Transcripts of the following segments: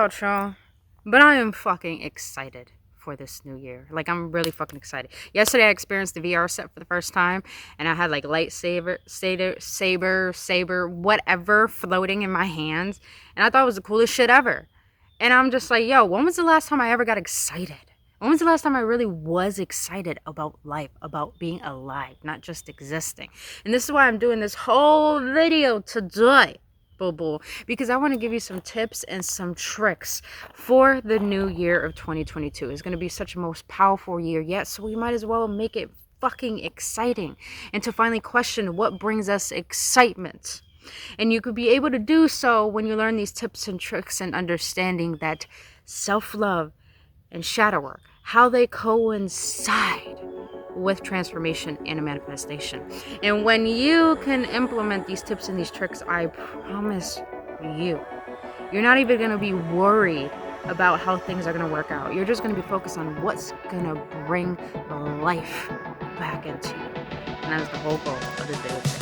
about y'all, but I am fucking excited for this new year. Like, I'm really fucking excited. Yesterday, I experienced the VR set for the first time, and I had like lightsaber, saber, whatever floating in my hands, and I thought it was the coolest shit ever. And I'm just like, yo, when was the last time I ever got excited? When was the last time I really was excited about life, about being alive, not just existing? And this is why I'm doing this whole video today, boo boo, because I want to give you some tips and some tricks for the new year of 2022. It's going to be such a most powerful year yet, so we might as well make it fucking exciting and to finally question what brings us excitement. And you could be able to do so when you learn these tips and tricks and understanding that self-love and shadow work, how they coincide with transformation and manifestation. And when you can implement these tips and these tricks, I promise you're not even going to be worried about how things are going to work out. You're just going to be focused on what's going to bring life back into you. And that's the whole goal of this video today.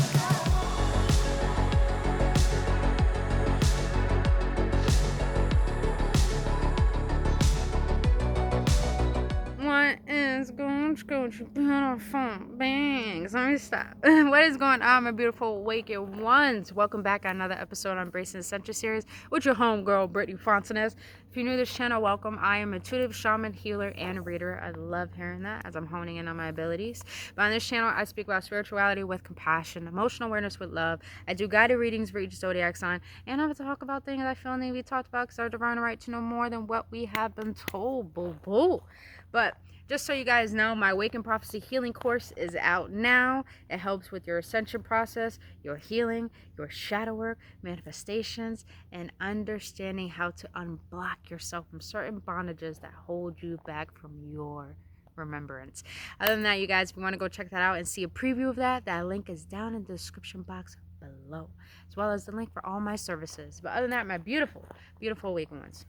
What is going on, beautiful beings? Let me stop. What is going on, my beautiful awakened ones? Welcome back to another episode on Bracing the Century series with your homegirl, Brittany Fontanez. If you're new to this channel, welcome. I am a intuitive shaman, healer, and reader. I love hearing that as I'm honing in on my abilities. But on this channel, I speak about spirituality with compassion, emotional awareness with love. I do guided readings for each zodiac sign, and I talk about things I feel need to be talked about because our divine right to know more than what we have been told. Boo boo. But just so you guys know, my Awaken Prophecy healing course is out now. It helps with your ascension process, your healing, your shadow work, manifestations, and understanding how to unblock yourself from certain bondages that hold you back from your remembrance. Other than that, you guys, if you want to go check that out and see a preview of that, that link is down in the description box below, as well as the link for all my services. But other than that, my beautiful, beautiful Awaken ones,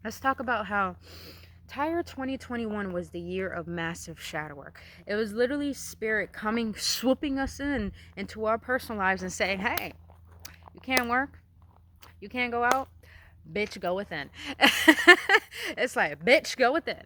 let's talk about how entire 2021 was the year of massive shadow work. It was literally spirit coming, swooping us into our personal lives and saying, hey, you can't work, you can't go out, bitch, go within. It's like, bitch, go within.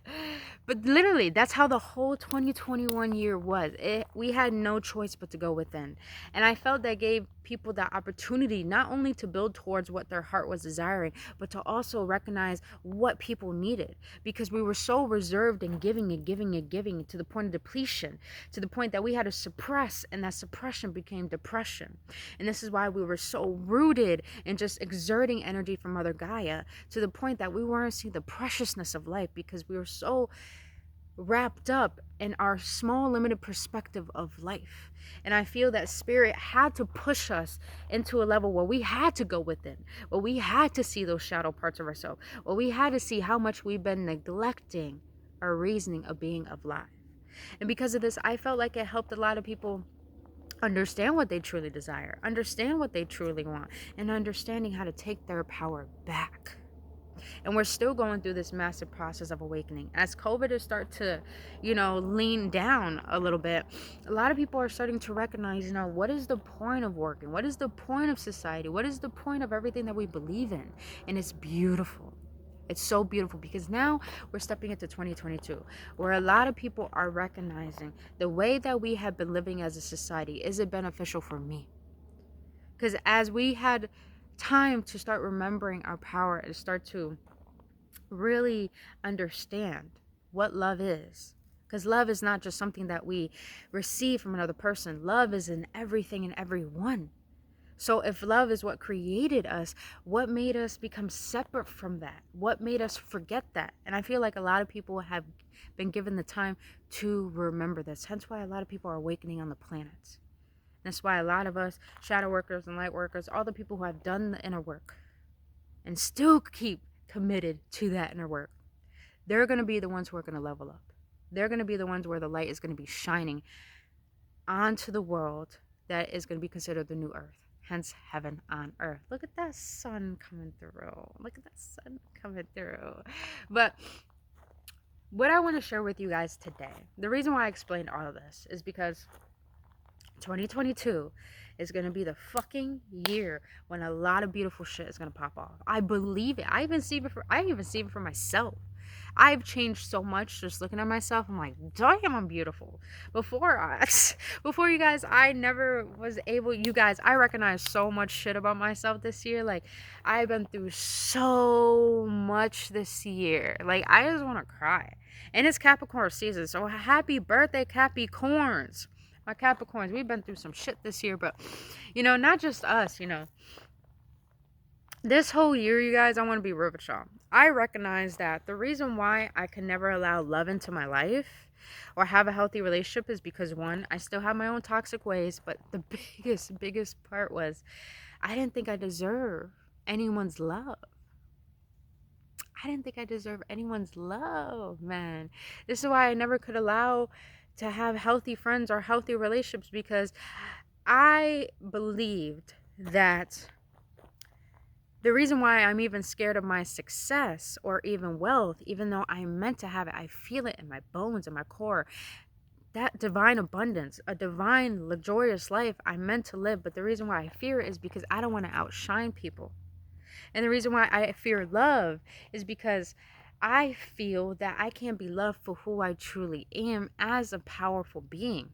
But literally, that's how the whole 2021 year was. We had no choice but to go within. And I felt that gave people the opportunity not only to build towards what their heart was desiring, but to also recognize what people needed. Because we were so reserved and giving to the point of depletion, to the point that we had to suppress, and that suppression became depression. And this is why we were so rooted in just exerting energy from Mother Gaia, to the point that we weren't seeing the preciousness of life because we were so wrapped up in our small limited perspective of life. And I feel that spirit had to push us into a level where we had to go within, where we had to see those shadow parts of ourselves, where we had to see how much we've been neglecting our reasoning of being alive. And because of this, I felt like it helped a lot of people understand what they truly desire, understand what they truly want, and understanding how to take their power back. And we're still going through this massive process of awakening. As COVID is start to, lean down a little bit, a lot of people are starting to recognize, what is the point of working? What is the point of society? What is the point of everything that we believe in? And it's beautiful. It's so beautiful because now we're stepping into 2022, where a lot of people are recognizing the way that we have been living as a society. Is it beneficial for me? Because as we had time to start remembering our power and start to really understand what love is, because love is not just something that we receive from another person. Love is in everything and everyone. So if love is what created us, what made us become separate from that? What made us forget that? And I feel like a lot of people have been given the time to remember this. Hence why a lot of people are awakening on the planet. That's why a lot of us, shadow workers and light workers, all the people who have done the inner work and still keep committed to that inner work, they're going to be the ones who are going to level up. They're going to be the ones where the light is going to be shining onto the world that is going to be considered the new earth. Hence, heaven on earth. Look at that sun coming through. Look at that sun coming through. But what I want to share with you guys today, the reason why I explained all of this is because 2022 is going to be the fucking year when a lot of beautiful shit is going to pop off. I believe it. I even see it for myself. I've changed so much just looking at myself. I'm like, damn, I'm beautiful. Before you guys, I never was able, you guys, I recognize so much shit about myself this year. Like, I've been through so much this year. Like, I just want to cry. And it's Capricorn season, so happy birthday, Capricorns. My Capricorns, we've been through some shit this year, but, not just us, this whole year, you guys, I want to be real with y'all. I recognize that the reason why I can never allow love into my life or have a healthy relationship is because, one, I still have my own toxic ways, but the biggest part was I didn't think I deserve anyone's love. I didn't think I deserved anyone's love, man. This is why I never could allow to have healthy friends or healthy relationships, because I believed that the reason why I'm even scared of my success or even wealth, even though I'm meant to have it, I feel it in my bones and my core. That divine abundance, a divine, luxurious life I'm meant to live. But the reason why I fear it is because I don't want to outshine people. And the reason why I fear love is because I feel that I can't be loved for who I truly am as a powerful being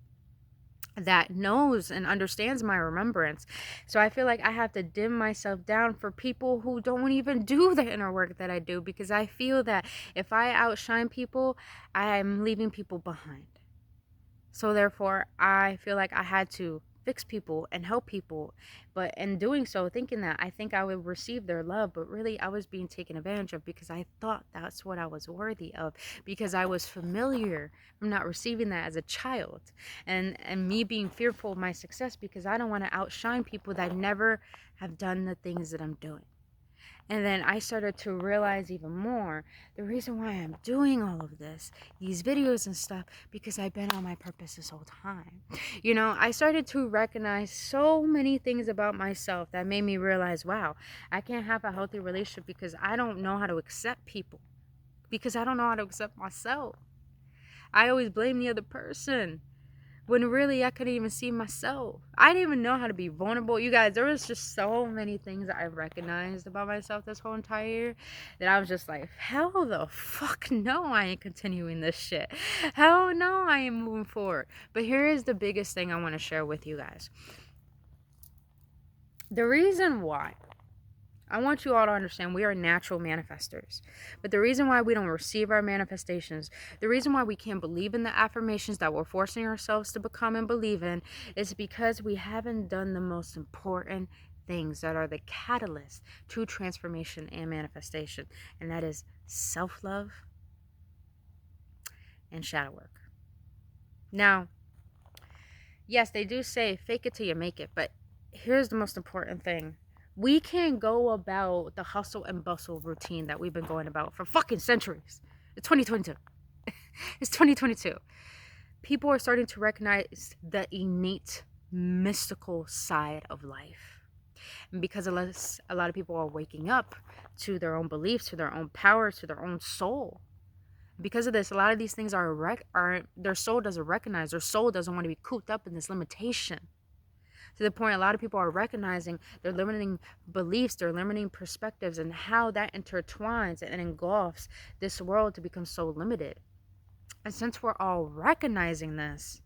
that knows and understands my remembrance. So I feel like I have to dim myself down for people who don't even do the inner work that I do, because I feel that if I outshine people, I'm leaving people behind. So therefore, I feel like I had to fix people and help people, but in doing so, thinking that I think I would receive their love, but really I was being taken advantage of, because I thought that's what I was worthy of, because I was familiar from not receiving that as a child, and me being fearful of my success because I don't want to outshine people that never have done the things that I'm doing. And then I started to realize even more the reason why I'm doing all of this, these videos and stuff, because I've been on my purpose this whole time. I started to recognize so many things about myself that made me realize, wow, I can't have a healthy relationship because I don't know how to accept people, because I don't know how to accept myself. I always blame the other person, when really I couldn't even see myself. I didn't even know how to be vulnerable. You guys, there was just so many things that I recognized about myself this whole entire year that I was just like, hell the fuck no, I ain't continuing this shit. Hell no, I ain't moving forward. But here is the biggest thing I want to share with you guys. The reason why I want you all to understand, we are natural manifestors. But the reason why we don't receive our manifestations, the reason why we can't believe in the affirmations that we're forcing ourselves to become and believe in, is because we haven't done the most important things that are the catalyst to transformation and manifestation. And that is self-love and shadow work. Now, yes, they do say fake it till you make it. But here's the most important thing. We can't go about the hustle and bustle routine that we've been going about for fucking centuries. It's 2022. It's 2022. People are starting to recognize the innate mystical side of life. And because a lot of people are waking up to their own beliefs, to their own power, to their own soul. Because of this, a lot of these things are their soul doesn't recognize. Their soul doesn't want to be cooped up in this limitation. To the point a lot of people are recognizing their limiting beliefs, their limiting perspectives, and how that intertwines and engulfs this world to become so limited. And since we're all recognizing this,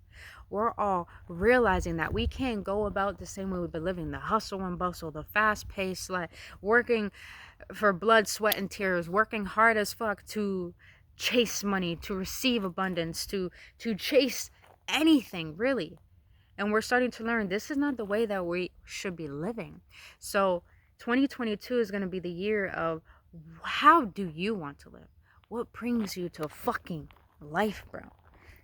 we're all realizing that we can't go about the same way we've been living, the hustle and bustle, the fast-paced life, working for blood, sweat, and tears, working hard as fuck to chase money, to receive abundance, to chase anything, really. And we're starting to learn this is not the way that we should be living. So 2022 is going to be the year of, how do you want to live? What brings you to fucking life, bro?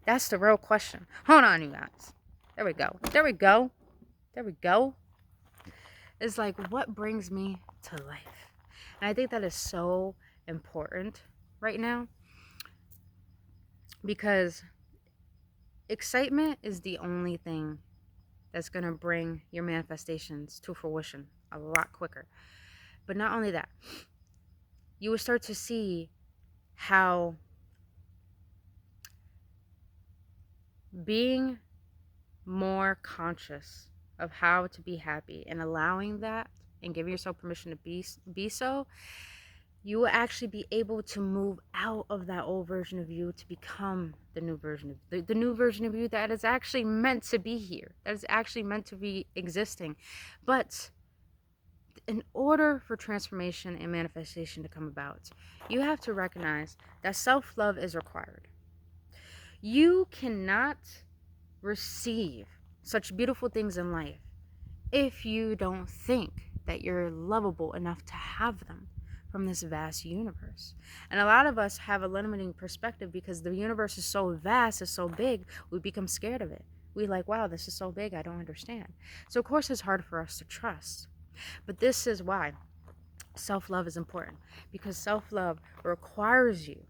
That's the real question. Hold on, you guys. There we go. There we go. There we go. It's like, what brings me to life? And I think that is so important right now, because excitement is the only thing that's going to bring your manifestations to fruition a lot quicker. But not only that, you will start to see how being more conscious of how to be happy and allowing that and giving yourself permission to be so, you will actually be able to move out of that old version of you to become the new version of the new version of you that is actually meant to be here, that is actually meant to be existing. But in order for transformation and manifestation to come about, you have to recognize that self-love is required. You cannot receive such beautiful things in life if you don't think that you're lovable enough to have them from this vast universe. And a lot of us have a limiting perspective because the universe is so vast, it's so big, we become scared of it. We like, wow, this is so big, I don't understand. So of course it's hard for us to trust. But this is why self-love is important, because self-love requires you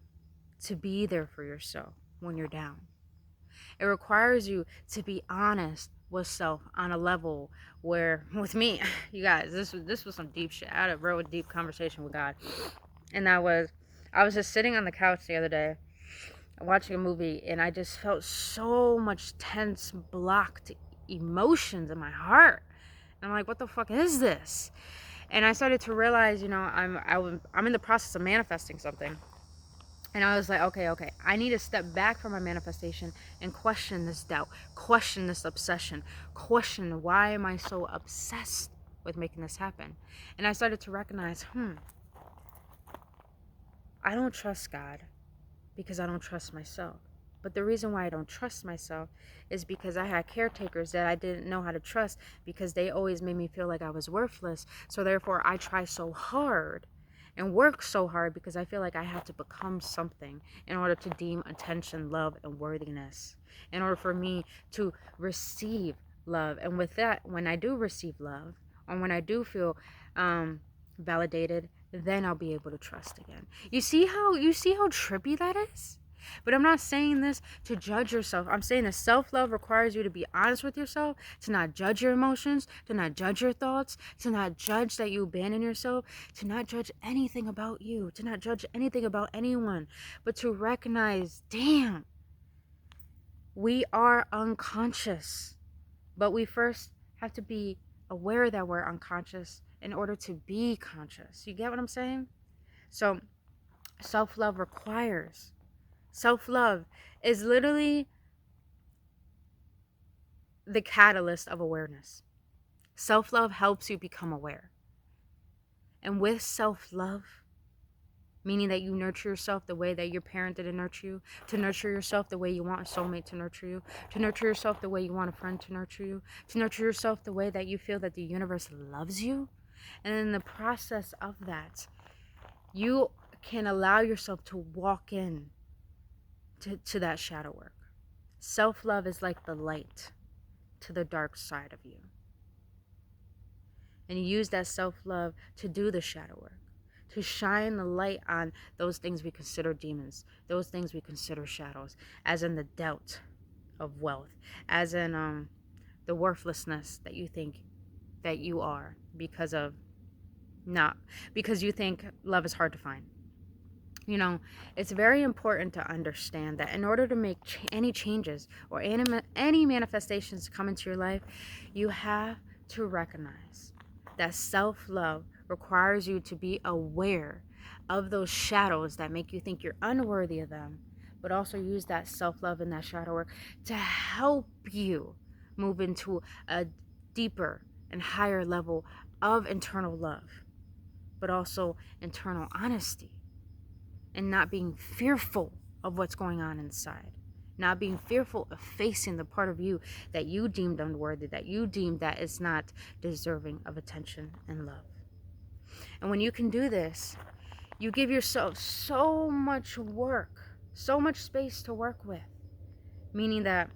to be there for yourself when you're down. It requires you to be honest with self on a level where, with me, you guys, this was some deep shit. I had a real deep conversation with God, and I was just sitting on the couch the other day watching a movie, and I just felt so much tense, blocked emotions in my heart. And I'm like, what the fuck is this? And I started to realize, I'm in the process of manifesting something. And I was like, okay, I need to step back from my manifestation and question this doubt, question this obsession, question why am I so obsessed with making this happen? And I started to recognize, I don't trust God because I don't trust myself. But the reason why I don't trust myself is because I had caretakers that I didn't know how to trust because they always made me feel like I was worthless. So therefore I try so hard and work so hard because I feel like I have to become something in order to deem attention, love, and worthiness, in order for me to receive love. And with that, when I do receive love, or when I do feel validated, then I'll be able to trust again. You see how trippy that is? But I'm not saying this to judge yourself. I'm saying that self-love requires you to be honest with yourself, to not judge your emotions, to not judge your thoughts, to not judge that you abandon yourself, to not judge anything about you, to not judge anything about anyone, but to recognize, damn, we are unconscious. But we first have to be aware that we're unconscious in order to be conscious. You get what I'm saying? So self-love requires. Self-love is literally the catalyst of awareness. Self-love helps you become aware. And with self-love, meaning that you nurture yourself the way that your parent didn't nurture you, to nurture yourself the way you want a soulmate to nurture you, to nurture yourself the way you want a friend to nurture you, to nurture yourself the way that you feel that the universe loves you. And in the process of that, you can allow yourself to walk in to that shadow work. Self-love is like the light to the dark side of you. And you use that self-love to do the shadow work, to shine the light on those things we consider demons, those things we consider shadows, as in the doubt of wealth, as in the worthlessness that you think that you are because you think love is hard to find. It's very important to understand that in order to make any changes or any manifestations come into your life, you have to recognize that self-love requires you to be aware of those shadows that make you think you're unworthy of them, but also use that self-love and that shadow work to help you move into a deeper and higher level of internal love, but also internal honesty. And not being fearful of what's going on inside. Not being fearful of facing the part of you that you deemed unworthy, that you deemed that is not deserving of attention and love. And when you can do this, you give yourself so much work, so much space to work with. Meaning that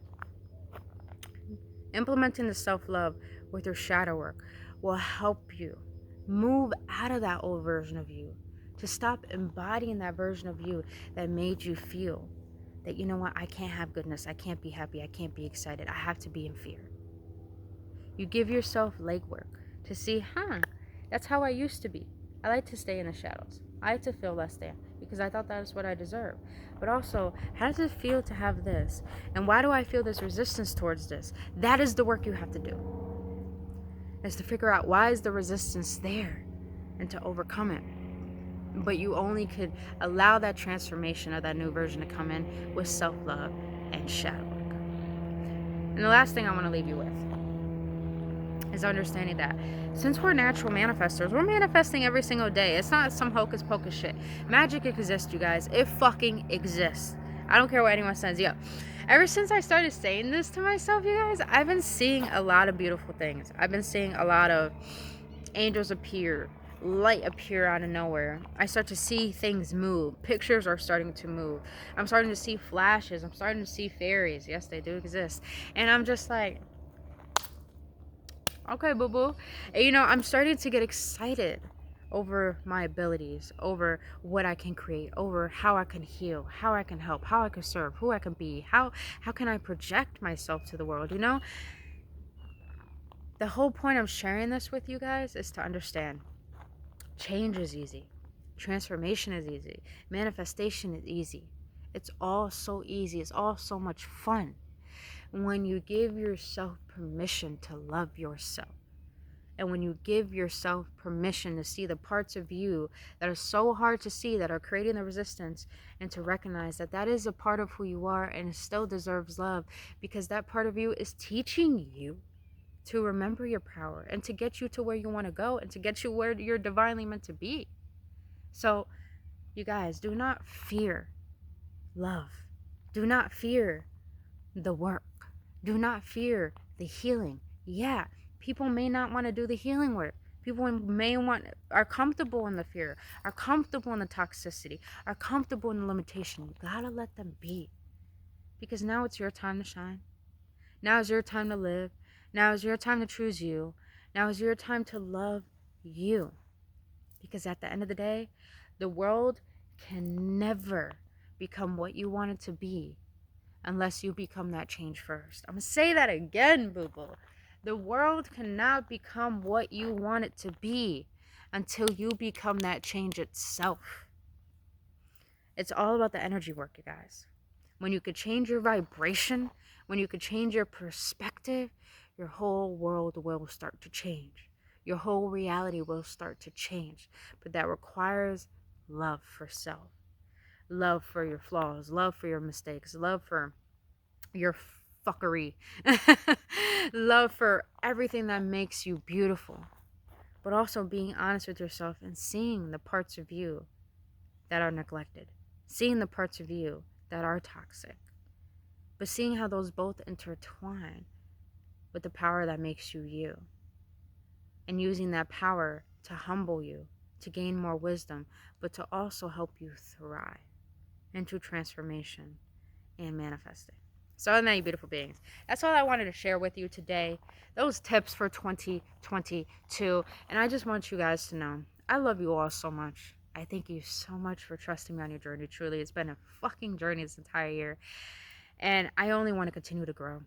implementing the self-love with your shadow work will help you move out of that old version of you, to stop embodying that version of you that made you feel that, you know what, I can't have goodness, I can't be happy, I can't be excited, I have to be in fear. You give yourself legwork to see, that's how I used to be. I like to stay in the shadows. I like to feel less than because I thought that is what I deserve. But also, how does it feel to have this? And why do I feel this resistance towards this? That is the work you have to do. Is to figure out why is the resistance there and to overcome it. But you only could allow that transformation or that new version to come in with self-love and shadowwork. And the last thing I want to leave you with is understanding that since we're natural manifestors, we're manifesting every single day. It's not some hocus pocus shit. Magic exists, you guys. It fucking exists. I don't care what anyone says. Yo, ever since I started saying this to myself, you guys, I've been seeing a lot of beautiful things. I've been seeing a lot of angels appear, light appear out of nowhere. I start to see things move. Pictures are starting to move. I'm starting to see flashes. I'm starting to see fairies. Yes, they do exist. And I'm just like, okay, boo boo. And, I'm starting to get excited over my abilities, over what I can create, over how I can heal, how I can help, how I can serve, who I can be, how can I project myself to the world, The whole point of sharing this with you guys is to understand change is easy. Transformation is easy. Manifestation is easy. It's all so easy. It's all so much fun when you give yourself permission to love yourself. And when you give yourself permission to see the parts of you that are so hard to see, that are creating the resistance, and to recognize that that is a part of who you are and it still deserves love, because that part of you is teaching you to remember your power and to get you to where you want to go and to get you where you're divinely meant to be. So, you guys, do not fear love. Do not fear the work. Do not fear the healing. Yeah, people may not want to do the healing work. People are comfortable in the fear, are comfortable in the toxicity, are comfortable in the limitation. You gotta let them be. Because now it's your time to shine. Now is your time to live. Now is your time to choose you. Now is your time to love you. Because at the end of the day, the world can never become what you want it to be unless you become that change first. I'm going to say that again, boo-boo. The world cannot become what you want it to be until you become that change itself. It's all about the energy work, you guys. When you could change your vibration, when you could change your perspective, your whole world will start to change. Your whole reality will start to change. But that requires love for self, love for your flaws, love for your mistakes, love for your fuckery, love for everything that makes you beautiful. But also being honest with yourself and seeing the parts of you that are neglected, seeing the parts of you that are toxic, but seeing how those both intertwine with the power that makes you you, and using that power to humble you, to gain more wisdom, but to also help you thrive into transformation and manifesting. So, other than that, you beautiful beings, that's all I wanted to share with you today. Those tips for 2022. And I just want you guys to know, I love you all so much. I thank you so much for trusting me on your journey. Truly, it's been a fucking journey this entire year. And I only want to continue to grow.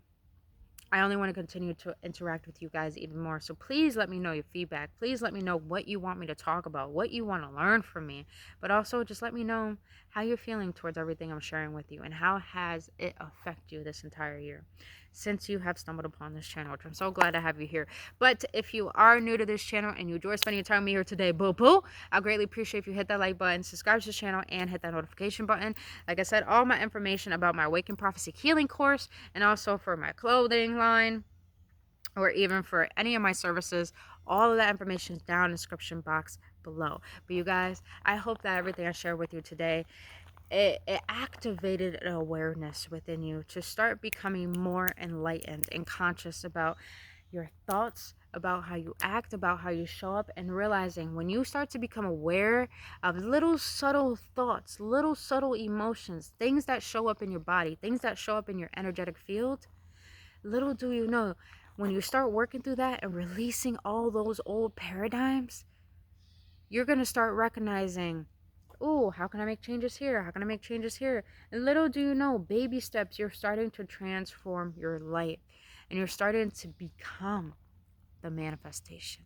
I only want to continue to interact with you guys even more. So please let me know your feedback. Please let me know what you want me to talk about, what you want to learn from me. But also just let me know how you're feeling towards everything I'm sharing with you, and how has it affected you this entire year since you have stumbled upon this channel, which I'm so glad to have you here. But if you are new to this channel and you enjoy spending your time with me here today, boo-boo, I greatly appreciate if you hit that like button, subscribe to this channel, and hit that notification button. Like I said, all my information about my Awaken Prophecy Healing course, and also for my clothing line, or even for any of my services, all of that information is down in the description box below. But you guys, I hope that everything I shared with you today, it activated an awareness within you to start becoming more enlightened and conscious about your thoughts, about how you act, about how you show up, and realizing when you start to become aware of little subtle thoughts, little subtle emotions, things that show up in your body, things that show up in your energetic field, little do you know, when you start working through that and releasing all those old paradigms, you're going to start recognizing, oh, how can I make changes here? How can I make changes here? And little do you know, baby steps, you're starting to transform your life. And you're starting to become the manifestation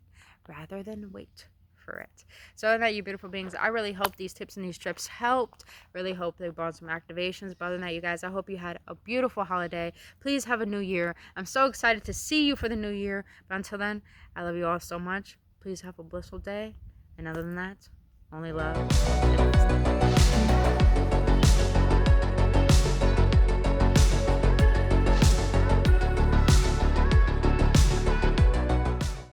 rather than wait for it. So other than that, you beautiful beings, I really hope these tips and these trips helped. Really hope they brought some activations. But other than that, you guys, I hope you had a beautiful holiday. Please have a new year. I'm so excited to see you for the new year. But until then, I love you all so much. Please have a blissful day. And other than that, only love.